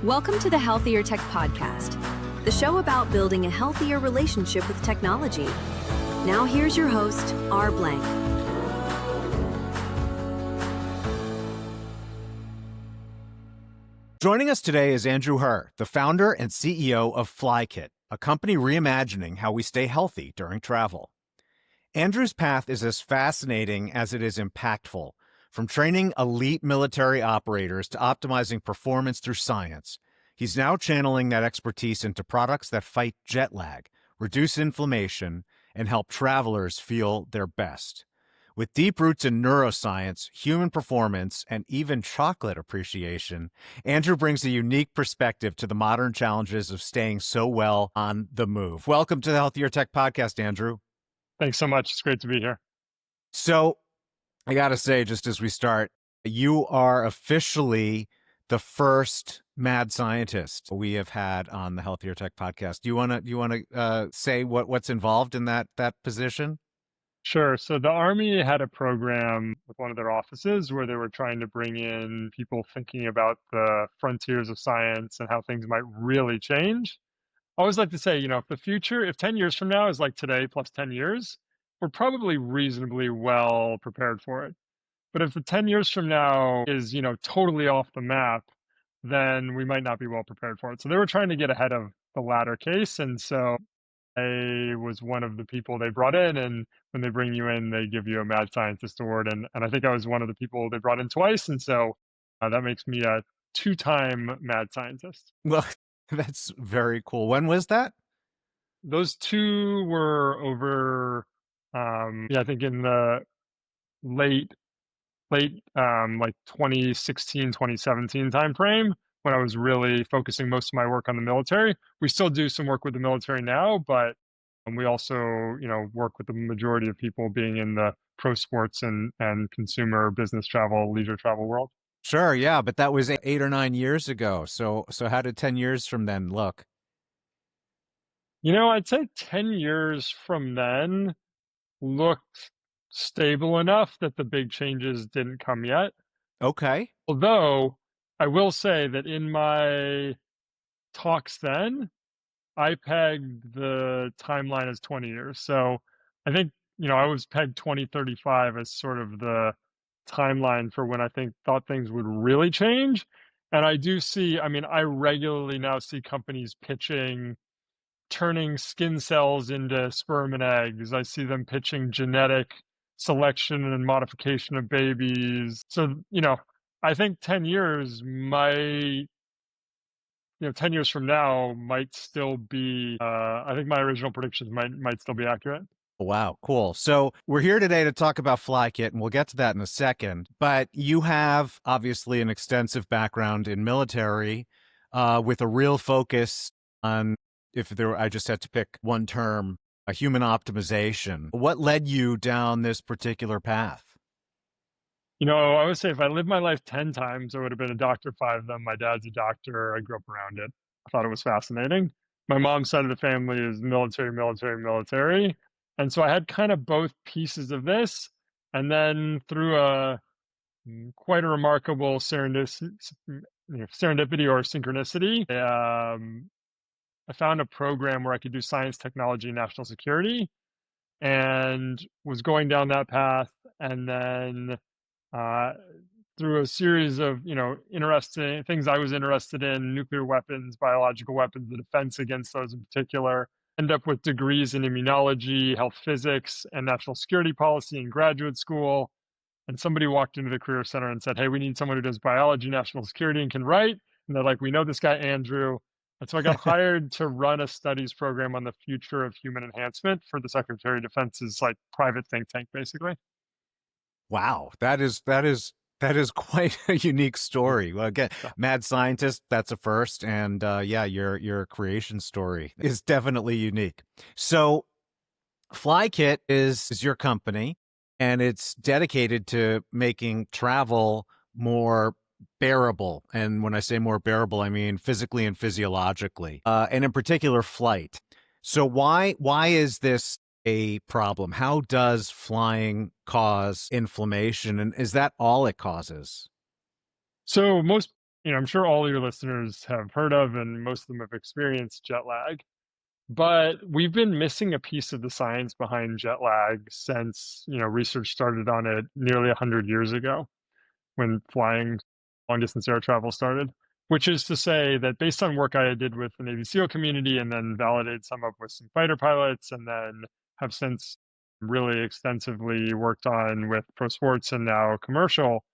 Welcome to the Healthier Tech Podcast, the show about building a healthier relationship with technology. Now here's your host, R. Blank. Joining us today is Andrew Herr, the founder and CEO of FlyKitt, a company reimagining how we stay healthy during travel. Andrew's path is as fascinating as it is impactful. From training elite military operators to optimizing performance through science, he's now channeling that expertise into products that fight jet lag, reduce inflammation, and help travelers feel their best. With deep roots in neuroscience, human performance, and even chocolate appreciation, Andrew brings a unique perspective to the modern challenges of staying so well on the move. Welcome to the Healthier Tech Podcast, Andrew. Thanks so much. It's great to be here. So I got to say, just as we start, you are officially the first mad scientist we have had on the Healthier Tech Podcast. Do you want to say what's involved in that position? Sure. So the Army had a program with one of their offices where they were trying to bring in people thinking about the frontiers of science and how things might really change. I always like to say, if 10 years from now is like today plus 10 years, we're probably reasonably well prepared for it. But if the 10 years from now is, totally off the map, then we might not be well prepared for it. So they were trying to get ahead of the latter case. And so I was one of the people they brought in. And when they bring you in, they give you a mad scientist award. And I think I was one of the people they brought in twice. And so that makes me a two-time mad scientist. Well, that's very cool. When was that? Those two were over, I think in the late like 2016, 2017 timeframe, when I was really focusing most of my work on the military. We still do some work with the military now, but we also, work with the majority of people being in the pro sports and consumer business travel, leisure travel world. Sure, yeah, but that was 8 or 9 years ago. So how did 10 years from then look? I'd say 10 years from then looked stable enough that the big changes didn't come yet. Okay. Although I will say that in my talks then, I pegged the timeline as 20 years. So I think, I was pegged 2035 as sort of the timeline for when I thought things would really change. And I do see, I regularly now see companies pitching turning skin cells into sperm and eggs. I see them pitching genetic selection and modification of babies. So, I think 10 years might, 10 years from now might still be, I think my original predictions might still be accurate. Wow, cool. So we're here today to talk about FlyKitt, and we'll get to that in a second. But you have obviously an extensive background in military with a real focus on, I just had to pick one term, a human optimization. What led you down this particular path? I would say if I lived my life 10 times, I would have been a doctor 5 of them. My dad's a doctor. I grew up around it. I thought it was fascinating. My mom's side of the family is military. And so I had kind of both pieces of this. And then through quite a remarkable serendipity or synchronicity, I found a program where I could do science, technology, and national security, and was going down that path. And then through a series of, interesting things I was interested in, nuclear weapons, biological weapons, the defense against those in particular, end up with degrees in immunology, health physics, and national security policy in graduate school. And somebody walked into the Career Center and said, "Hey, we need someone who does biology, national security, and can write." And they're like, "We know this guy, Andrew." And so I got hired to run a studies program on the future of human enhancement for the Secretary of Defense's private think tank, basically. Wow, that is quite a unique story. Well, again, mad scientist, that's a first, and your creation story is definitely unique. So, FlyKitt is your company, and it's dedicated to making travel more bearable. And when I say more bearable, I mean physically and physiologically, and in particular, flight. So why is this a problem? How does flying cause inflammation, and is that all it causes? So most I'm sure all your listeners have heard of, and most of them have experienced jet lag. But we've been missing a piece of the science behind jet lag since, research started on it nearly 100 years ago when flying long distance air travel started, which is to say that based on work I did with the Navy SEAL community and then validated some up with some fighter pilots and then have since really extensively worked on with pro sports and now commercial,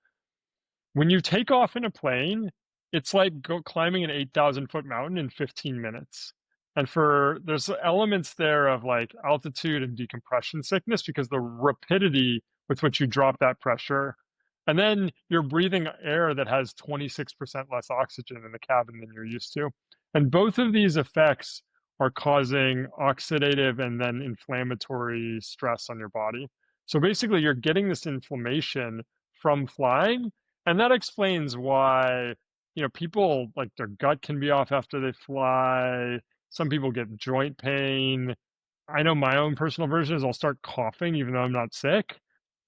when you take off in a plane, it's like climbing an 8,000-foot mountain in 15 minutes. And there's elements there of like altitude and decompression sickness because the rapidity with which you drop that pressure. And then you're breathing air that has 26% less oxygen in the cabin than you're used to. And both of these effects are causing oxidative and then inflammatory stress on your body. So basically, you're getting this inflammation from flying, and that explains why, people like their gut can be off after they fly. Some people get joint pain. I know my own personal version is I'll start coughing even though I'm not sick.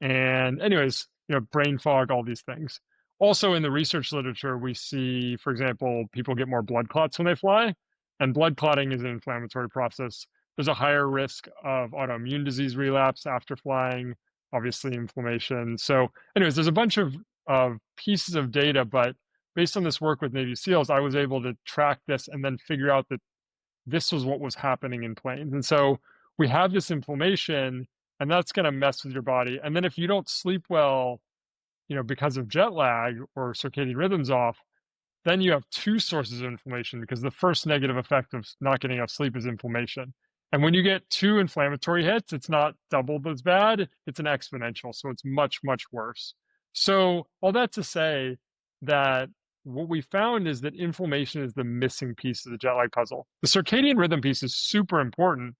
And anyways, brain fog, all these things. Also in the research literature, we see, for example, people get more blood clots when they fly, and blood clotting is an inflammatory process. There's a higher risk of autoimmune disease relapse after flying, obviously inflammation. So anyways, there's a bunch of pieces of data, but based on this work with Navy SEALs, I was able to track this and then figure out that this was what was happening in planes. And so we have this inflammation, and that's going to mess with your body. And then if you don't sleep well, because of jet lag or circadian rhythms off, then you have two sources of inflammation because the first negative effect of not getting enough sleep is inflammation. And when you get two inflammatory hits, it's not doubled as bad, it's an exponential. So it's much, much worse. So all that to say that what we found is that inflammation is the missing piece of the jet lag puzzle. The circadian rhythm piece is super important,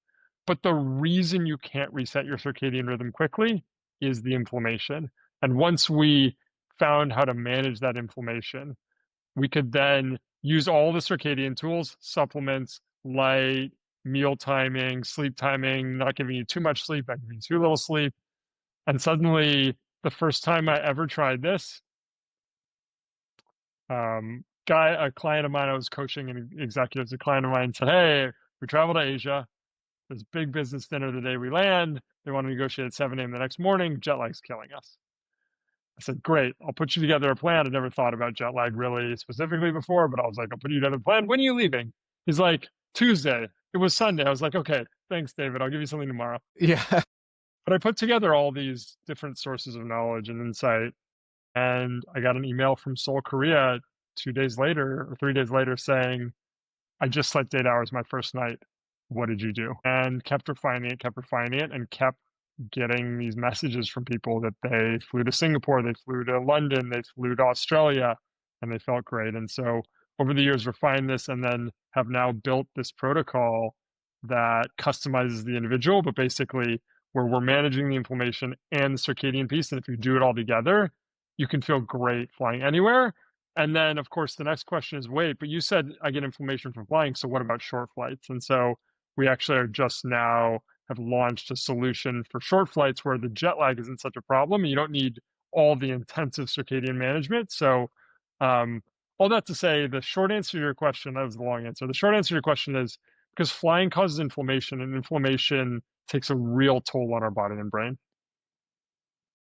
but the reason you can't reset your circadian rhythm quickly is the inflammation. And once we found how to manage that inflammation, we could then use all the circadian tools, supplements, light, meal timing, sleep timing, not giving you too much sleep, not giving you too little sleep. And suddenly, the first time I ever tried this, a client of mine I was coaching, and executives, a client of mine said, "Hey, we travel to Asia. There's big business dinner the day we land. They want to negotiate at 7 a.m. the next morning. Jet lag's killing us." I said, "Great, I'll put you together a plan." I'd never thought about jet lag really specifically before, but I was like, "I'll put you together a plan. When are you leaving?" He's like, "Tuesday." It was Sunday. I was like, "Okay, thanks, David. I'll give you something tomorrow." Yeah. But I put together all these different sources of knowledge and insight, and I got an email from Seoul, Korea 2 days later or 3 days later saying, "I just slept 8 hours my first night. What did you do?" And kept refining it, and kept getting these messages from people that they flew to Singapore, they flew to London, they flew to Australia, and they felt great. And so over the years, refined this and then have now built this protocol that customizes the individual, but basically where we're managing the inflammation and the circadian piece. And if you do it all together, you can feel great flying anywhere. And then, of course, the next question is, wait, but you said I get inflammation from flying, so what about short flights? And so we actually are just now have launched a solution for short flights where the jet lag isn't such a problem. And you don't need all the intensive circadian management. So, all that to say, the short answer to your question, that was the long answer. The short answer to your question is because flying causes inflammation, and inflammation takes a real toll on our body and brain.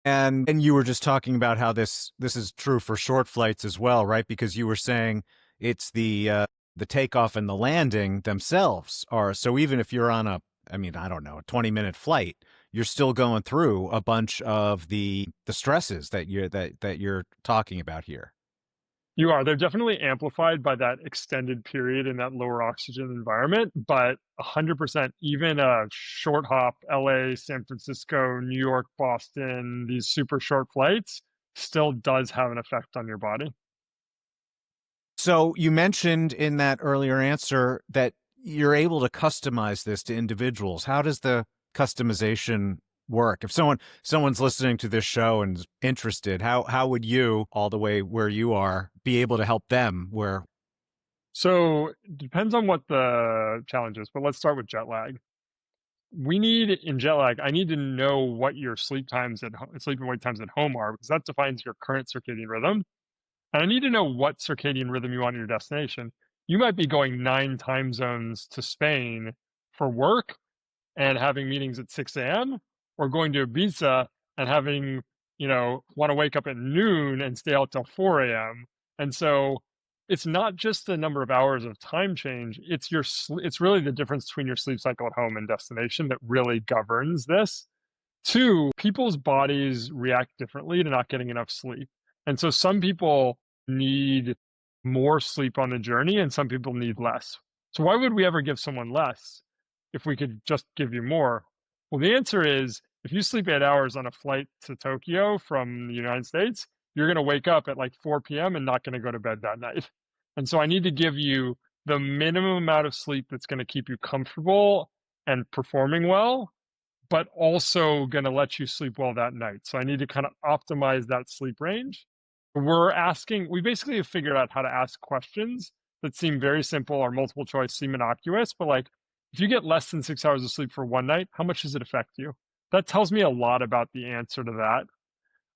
And you were just talking about how this is true for short flights as well, right? Because you were saying it's the takeoff and the landing themselves are, so even if you're on I don't know, a 20-minute flight, you're still going through a bunch of the stresses that you're talking about here. You are. They're definitely amplified by that extended period in that lower oxygen environment, but 100%, even a short hop, LA, San Francisco, New York, Boston, these super short flights still does have an effect on your body. So you mentioned in that earlier answer that you're able to customize this to individuals. How does the customization work? If someone's listening to this show and is interested, how would you, all the way where you are, be able to help them where? So it depends on what the challenge is, but let's start with jet lag. In jet lag, I need to know what your sleep and wake times at home are, because that defines your current circadian rhythm. And I need to know what circadian rhythm you want in your destination. You might be going 9 time zones to Spain for work and having meetings at 6 a.m., or going to Ibiza and having, want to wake up at noon and stay out till 4 a.m. And so it's not just the number of hours of time change, it's it's really the difference between your sleep cycle at home and destination that really governs this. Two, people's bodies react differently to not getting enough sleep. And so some people need more sleep on the journey and some people need less. So why would we ever give someone less if we could just give you more? Well, the answer is if you sleep 8 hours on a flight to Tokyo from the United States, you're going to wake up at like 4 p.m. and not going to go to bed that night. And so I need to give you the minimum amount of sleep that's going to keep you comfortable and performing well, but also going to let you sleep well that night. So I need to kind of optimize that sleep range. We basically have figured out how to ask questions that seem very simple or multiple choice, seem innocuous, but like if you get less than 6 hours of sleep for one night, how much does it affect you? That tells me a lot about the answer to that.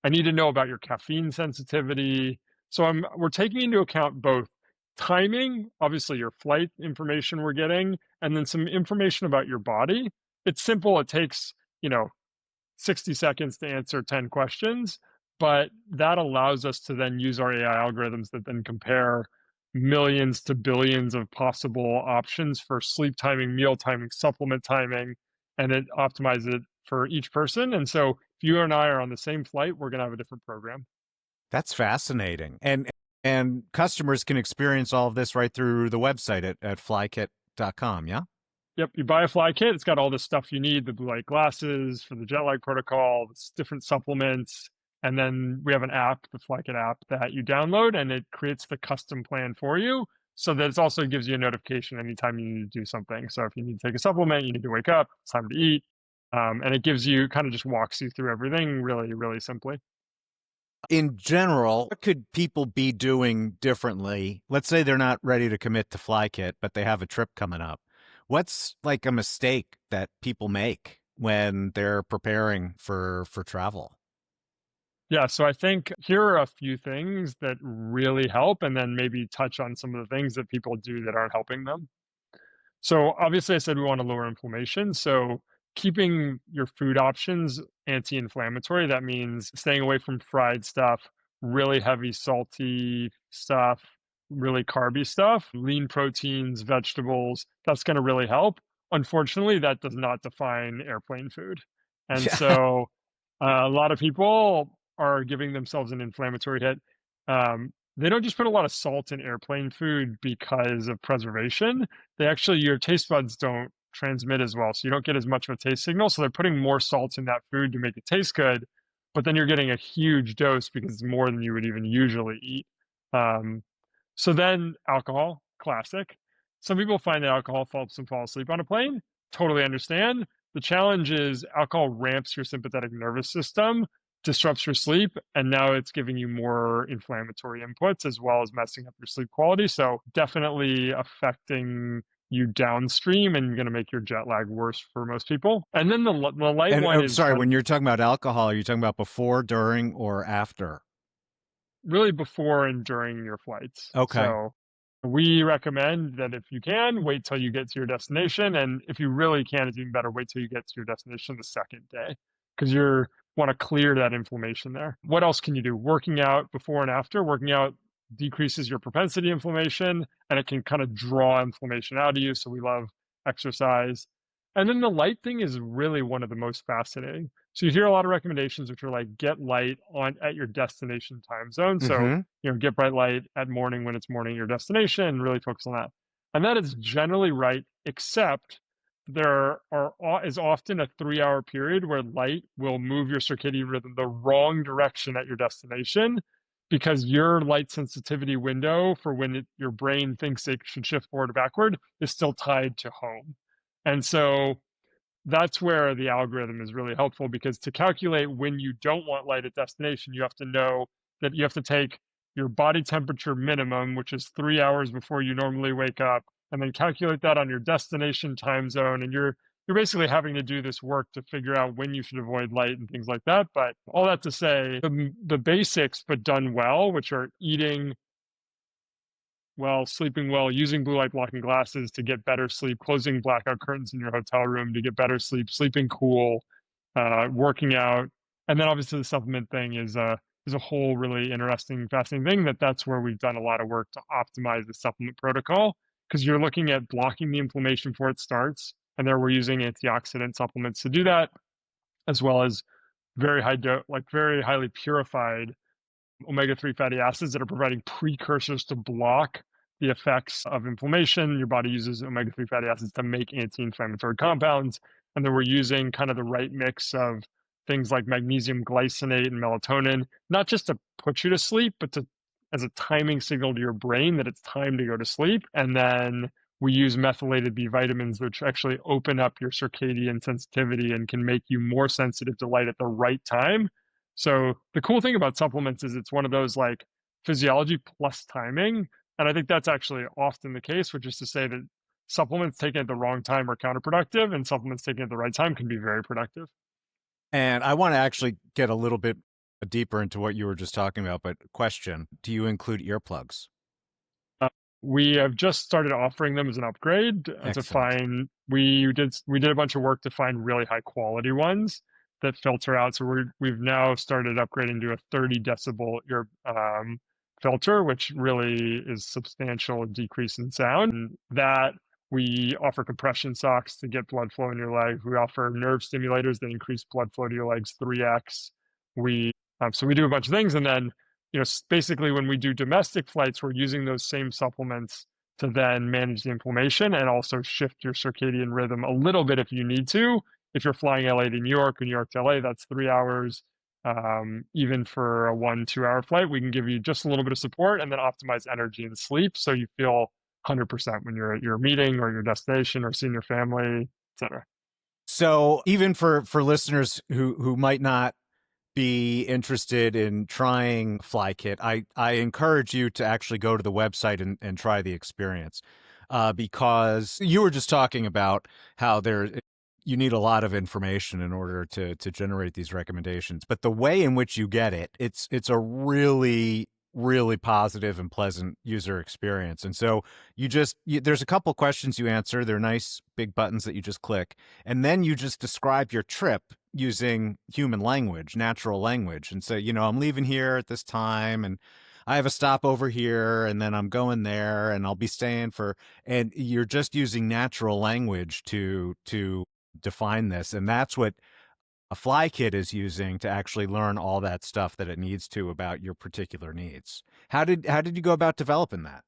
I need to know about your caffeine sensitivity. So we're taking into account both timing, obviously your flight information we're getting, and then some information about your body. It's simple. It takes, 60 seconds to answer 10 questions, but that allows us to then use our AI algorithms that then compare millions to billions of possible options for sleep timing, meal timing, supplement timing, and it optimizes it for each person. And so if you and I are on the same flight, we're going to have a different program. That's fascinating. And customers can experience all of this right through the website at flykit.com, yeah? Yep, you buy a FlyKit, it's got all the stuff you need, the blue light glasses for the jet lag protocol, different supplements, and then we have an app, the FlyKit app, that you download, and it creates the custom plan for you, so that it also gives you a notification anytime you need to do something. So if you need to take a supplement, you need to wake up, it's time to eat, and it gives you, kind of just walks you through everything really, really simply. In general, what could people be doing differently? Let's say they're not ready to commit to FlyKit, but they have a trip coming up. What's like a mistake that people make when they're preparing for travel? Yeah, so I think here are a few things that really help, and then maybe touch on some of the things that people do that aren't helping them. So obviously, I said we want to lower inflammation. So keeping your food options anti-inflammatory, that means staying away from fried stuff, really heavy salty stuff, really carby stuff, lean proteins, vegetables. That's going to really help. Unfortunately, that does not define airplane food. And Yeah. so a lot of people are giving themselves an inflammatory hit. They don't just put a lot of salt in airplane food because of preservation. Your taste buds don't transmit as well. So you don't get as much of a taste signal. So they're putting more salt in that food to make it taste good, but then you're getting a huge dose because it's more than you would even usually eat. Um, so then alcohol, classic. Some people find that alcohol helps them fall asleep on a plane. Totally understand. The challenge is alcohol ramps your sympathetic nervous system, disrupts your sleep, and now it's giving you more inflammatory inputs as well as messing up your sleep quality. So definitely affecting you downstream and going to make your jet lag worse for most people. And then the light And one is sorry, when you're talking about alcohol, are you talking about before, during, or after? really before and during your flights. Okay. So we recommend that if you can, wait till you get to your destination. And if you really can, it's even better, wait till you get to your destination the second day because you want to clear that inflammation there. What else can you do? Working out before and after. Working out decreases your propensity inflammation and it can kind of draw inflammation out of you. So we love exercise. And then the light thing is really one of the most fascinating. So you hear a lot of recommendations which are like get light on at your destination time zone. So, Mm-hmm. get bright light at morning when it's morning at your destination and really focus on that. And that is generally right, except is often a 3-hour period where light will move your circadian rhythm the wrong direction at your destination because your light sensitivity window for when your brain thinks it should shift forward or backward is still tied to home. And so that's where the algorithm is really helpful because to calculate when you don't want light at destination, you have to know that you have to take your body temperature minimum, which is 3 hours before you normally wake up, and then calculate that on your destination time zone. And you're you're basically having to do this work to figure out when you should avoid light and things like that. But all that to say, the basics, but done well, which are eating well, sleeping well, using blue light blocking glasses to get better sleep, closing blackout curtains in your hotel room to get better sleep, sleeping cool, working out, and then obviously the supplement thing is a whole really interesting, fascinating thing. That's where we've done a lot of work to optimize the supplement protocol because you're looking at blocking the inflammation before it starts, and there we're using antioxidant supplements to do that, as well as very highly purified omega-3 fatty acids that are providing precursors to block the effects of inflammation. Your body uses omega-3 fatty acids to make anti-inflammatory compounds. And then we're using kind of the right mix of things like magnesium glycinate and melatonin, not just to put you to sleep, but to as a timing signal to your brain that it's time to go to sleep. And then we use methylated B vitamins, which actually open up your circadian sensitivity and can make you more sensitive to light at the right time. So the cool thing about supplements is it's one of those like physiology plus timing. And I think that's actually often the case, which is to say that supplements taken at the wrong time are counterproductive, and supplements taken at the right time can be very productive. And I want to actually get a little bit deeper into what you were just talking about, but question, do you include earplugs? We have just started offering them as an upgrade to Excellent. find we did a bunch of work to find really high quality ones that filter out. So we've now started upgrading to a 30 decibel ear filter, which really is substantial decrease in sound. And that we offer compression socks to get blood flow in your legs. We offer nerve stimulators that increase blood flow to your legs 3x. So we do a bunch of things, and then basically when we do domestic flights, we're using those same supplements to then manage the inflammation and also shift your circadian rhythm a little bit if you need to. If you're flying LA to New York or New York to LA, that's 3 hours. Even for a 1-2 hour flight, we can give you just a little bit of support and then optimize energy and sleep so you feel 100% when you're at your meeting or your destination or seeing your family, etc. So even for listeners who might not be interested in trying FlyKitt, I encourage you to actually go to the website and try the experience, because you were just talking about how you need a lot of information in order to generate these recommendations. But the way in which you get it's a really, really positive and pleasant user experience. And so there's a couple questions you answer. They're nice big buttons that you just click. And then you just describe your trip using human language, natural language, and say, I'm leaving here at this time and I have a stop over here and then I'm going there and I'll be staying and you're just using natural language to define this. And that's what a FlyKitt is using to actually learn all that stuff that it needs to about your particular needs. How did you go about developing that?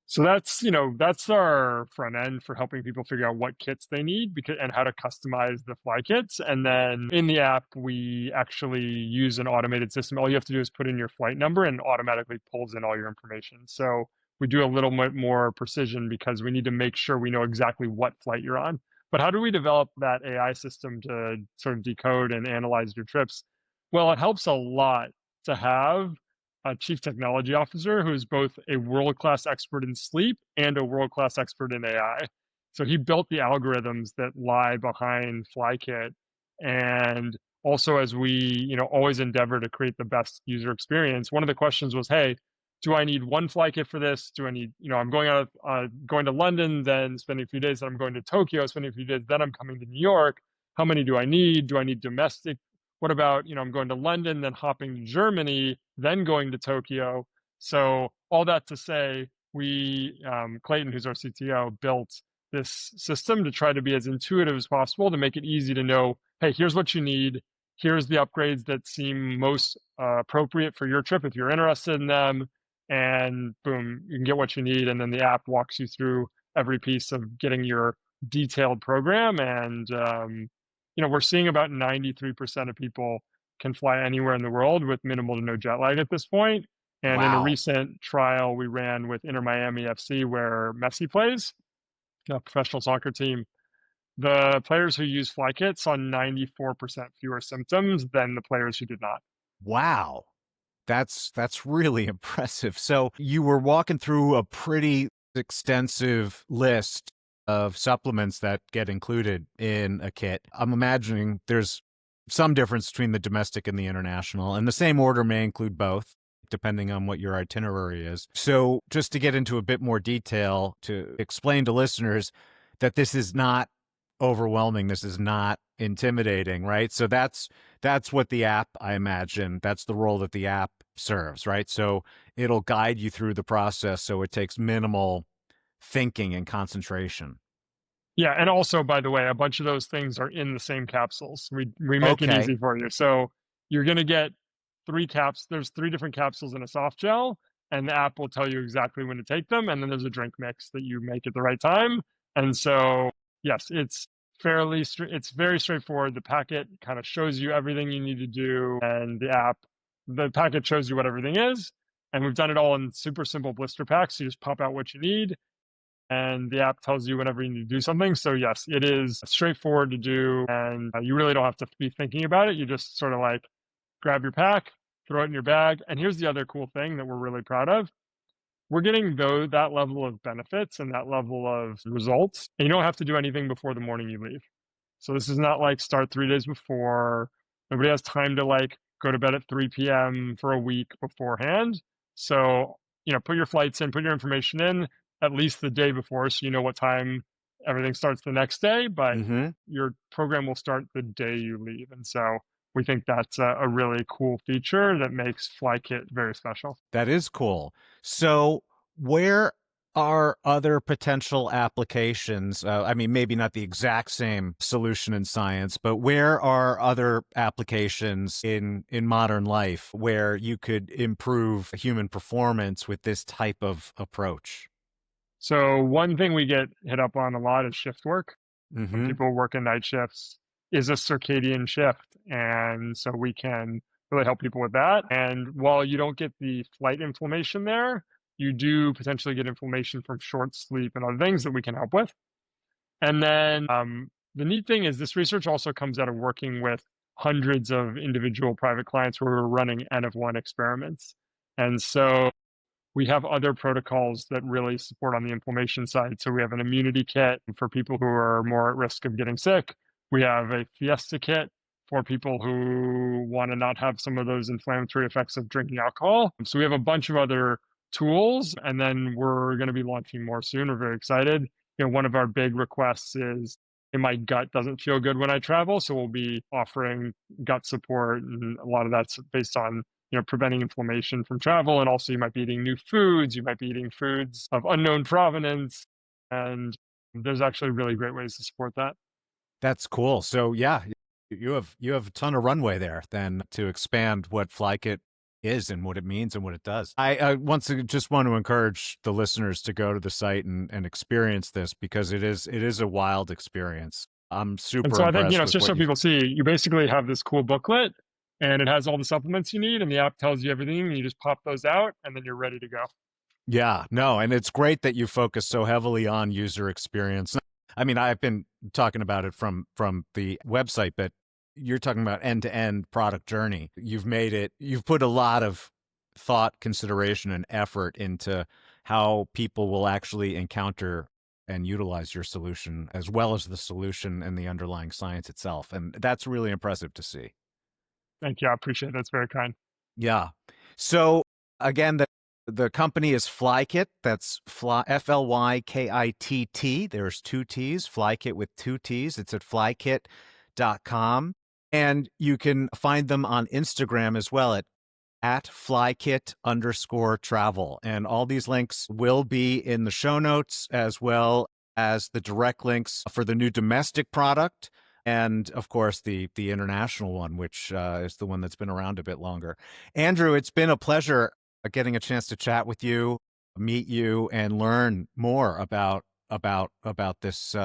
So that's our front end for helping people figure out what kits they need and how to customize the FlyKits. And then in the app, we actually use an automated system. All you have to do is put in your flight number and it automatically pulls in all your information. So we do a little bit more precision because we need to make sure we know exactly what flight you're on. But how do we develop that AI system to sort of decode and analyze your trips? Well, it helps a lot to have a chief technology officer who is both a world-class expert in sleep and a world-class expert in AI. So he built the algorithms that lie behind FlyKitt. And also, as we always endeavor to create the best user experience, one of the questions was, hey, do I need one FlyKitt for this? Do I need, I'm going to London, then spending a few days, then I'm going to Tokyo, spending a few days, then I'm coming to New York. How many do I need? Do I need domestic? What about, I'm going to London, then hopping to Germany, then going to Tokyo? So all that to say, we, Clayton, who's our CTO, built this system to try to be as intuitive as possible to make it easy to know, hey, here's what you need. Here's the upgrades that seem most appropriate for your trip if you're interested in them. And boom, you can get what you need. And then the app walks you through every piece of getting your detailed program. And, we're seeing about 93% of people can fly anywhere in the world with minimal to no jet lag at this point. And in a recent trial we ran with Inter Miami FC, where Messi plays, a professional soccer team, the players who use FlyKitt saw 94% fewer symptoms than the players who did not. Wow. That's really impressive. So you were walking through a pretty extensive list of supplements that get included in a kit. I'm imagining there's some difference between the domestic and the international, and the same order may include both, depending on what your itinerary is. So just to get into a bit more detail to explain to listeners that this is not overwhelming, this is not intimidating, right? So that's what the app, I imagine, that's the role that the app serves, right? So it'll guide you through the process so it takes minimal thinking and concentration. Yeah, and also, by the way, a bunch of those things are in the same capsules. We make it Okay. easy for you. So you're gonna get 3 caps there's 3 different capsules in a soft gel, and the app will tell you exactly when to take them, and then there's a drink mix that you make at the right time. And so, yes, it's very straightforward. The packet kinda shows you everything you need to do, and the packet shows you what everything is, and we've done it all in super simple blister packs. You just pop out what you need, and the app tells you whenever you need to do something. So yes, it is straightforward to do, and you really don't have to be thinking about it. You just sort of like grab your pack, throw it in your bag. And here's the other cool thing that we're really proud of. We're getting that level of benefits and that level of results, and you don't have to do anything before the morning you leave. So this is not like start 3 days before. Nobody has time to like go to bed at 3 p.m. for a week beforehand. So, put your flights in, put your information in at least the day before so you know what time everything starts the next day, but Mm-hmm. your program will start the day you leave. And so we think that's a really cool feature that makes FlyKitt very special. That is cool. So, where are other potential applications? I mean, maybe not the exact same solution in science, but where are other applications in modern life where you could improve human performance with this type of approach? So one thing we get hit up on a lot is shift work. When Mm-hmm. people work in night shifts is a circadian shift. And so we can really help people with that. And while you don't get the flight inflammation there, you do potentially get inflammation from short sleep and other things that we can help with. And then the neat thing is this research also comes out of working with hundreds of individual private clients where we're running N of 1 experiments. And so we have other protocols that really support on the inflammation side. So we have an immunity kit for people who are more at risk of getting sick. We have a Fiesta kit for people who want to not have some of those inflammatory effects of drinking alcohol. So we have a bunch of other tools, and then we're going to be launching more soon. We're very excited. One of our big requests is my gut doesn't feel good when I travel, so we'll be offering gut support, and a lot of that's based on preventing inflammation from travel. And also you might be eating new foods, you might be eating foods of unknown provenance. And there's actually really great ways to support that. That's cool. So yeah, you have a ton of runway there then to expand what FlyKit is and what it means and what it does. I once again just want to encourage the listeners to go to the site and experience this because it is a wild experience. I'm And super so I think, impressed it's with just what so you've. people see, you basically have this cool booklet and it has all the supplements you need, and the app tells you everything, and you just pop those out and then you're ready to go. Yeah, no, and it's great that you focus so heavily on user experience. I mean, I've been talking about it from the website, but you're talking about end-to-end product journey. You've put a lot of thought, consideration, and effort into how people will actually encounter and utilize your solution, as well as the solution and the underlying science itself. And that's really impressive to see. Thank you. I appreciate it. That's very kind. Yeah. So again, the company is FlyKitt. That's FlyKitt. There's 2 T's, FlyKitt with 2 T's. It's at flykit.com. And you can find them on Instagram as well at flykit_travel. And all these links will be in the show notes, as well as the direct links for the new domestic product. And of course, the international one, which is the one that's been around a bit longer. Andrew, it's been a pleasure getting a chance to chat with you, meet you, and learn more about this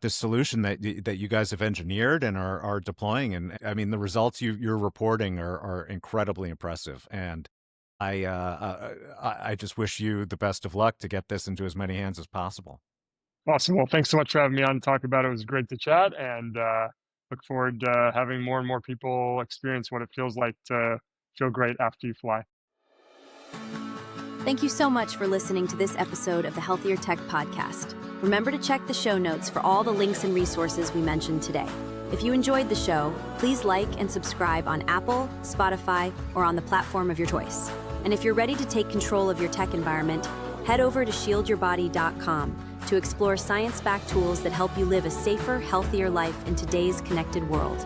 solution that you guys have engineered and are deploying. And I mean, the results you're reporting are incredibly impressive. And I just wish you the best of luck to get this into as many hands as possible. Awesome. Well, thanks so much for having me on to talk about it. It was great to chat, and look forward to having more and more people experience what it feels like to feel great after you fly. Thank you so much for listening to this episode of the Healthier Tech Podcast. Remember to check the show notes for all the links and resources we mentioned today. If you enjoyed the show, please like and subscribe on Apple, Spotify, or on the platform of your choice. And if you're ready to take control of your tech environment, head over to shieldyourbody.com to explore science-backed tools that help you live a safer, healthier life in today's connected world.